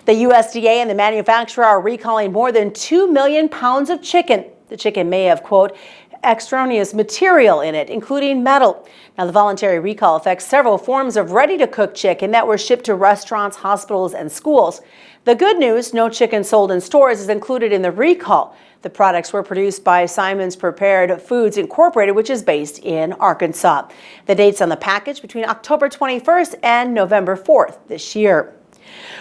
The USDA and the manufacturer are recalling more than 2 million pounds of chicken. The chicken may have, quote, extraneous material in it, including metal. Now, the voluntary recall affects several forms of ready-to-cook chicken that were shipped to restaurants, hospitals, and schools. The good news, no chicken sold in stores is included in the recall. The products were produced by Simon's Prepared Foods Incorporated, which is based in Arkansas. The dates on the package between October 21st and November 4th this year.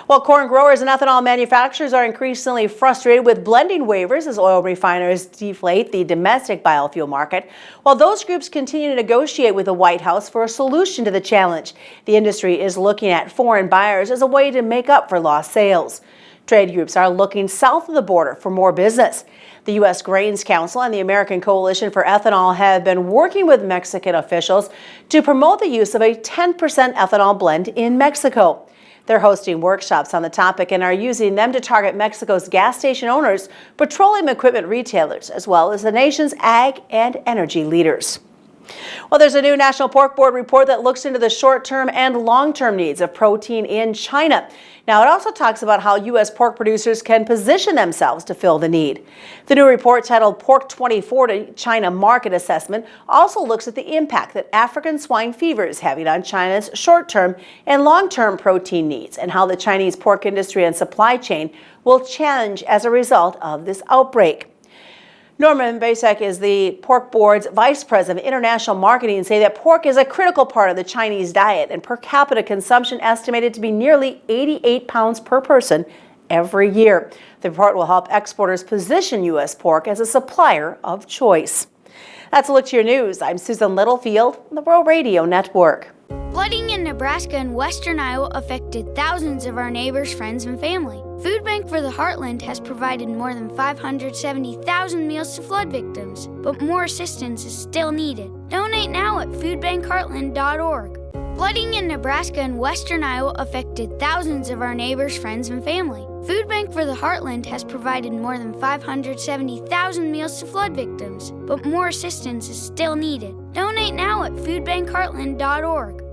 Well, corn growers and ethanol manufacturers are increasingly frustrated with blending waivers as oil refiners deflate the domestic biofuel market, while those groups continue to negotiate with the White House for a solution to the challenge. The industry is looking at foreign buyers as a way to make up for lost sales. Trade groups are looking south of the border for more business. The U.S. Grains Council and the American Coalition for Ethanol have been working with Mexican officials to promote the use of a 10% ethanol blend in Mexico. They're hosting workshops on the topic and are using them to target Mexico's gas station owners, petroleum equipment retailers, as well as the nation's ag and energy leaders. Well, there's a new National Pork Board report that looks into the short-term and long-term needs of protein in China. Now, it also talks about how U.S. pork producers can position themselves to fill the need. The new report, titled Pork 2040 China Market Assessment, also looks at the impact that African swine fever is having on China's short-term and long-term protein needs and how the Chinese pork industry and supply chain will change as a result of this outbreak. Norman Basek is the Pork Board's Vice President of International Marketing, and say that pork is a critical part of the Chinese diet, and per capita consumption estimated to be nearly 88 pounds per person every year. The report will help exporters position U.S. pork as a supplier of choice. That's a look to your news. I'm Susan Littlefield on the Rural Radio Network. Flooding in Nebraska and western Iowa affected thousands of our neighbors, friends, and family. Food Bank for the Heartland has provided more than 570,000 meals to flood victims, but more assistance is still needed. Donate now at foodbankheartland.org. Flooding in Nebraska and western Iowa affected thousands of our neighbors, friends, and family. Food Bank for the Heartland has provided more than 570,000 meals to flood victims, but more assistance is still needed. Donate now at foodbankheartland.org.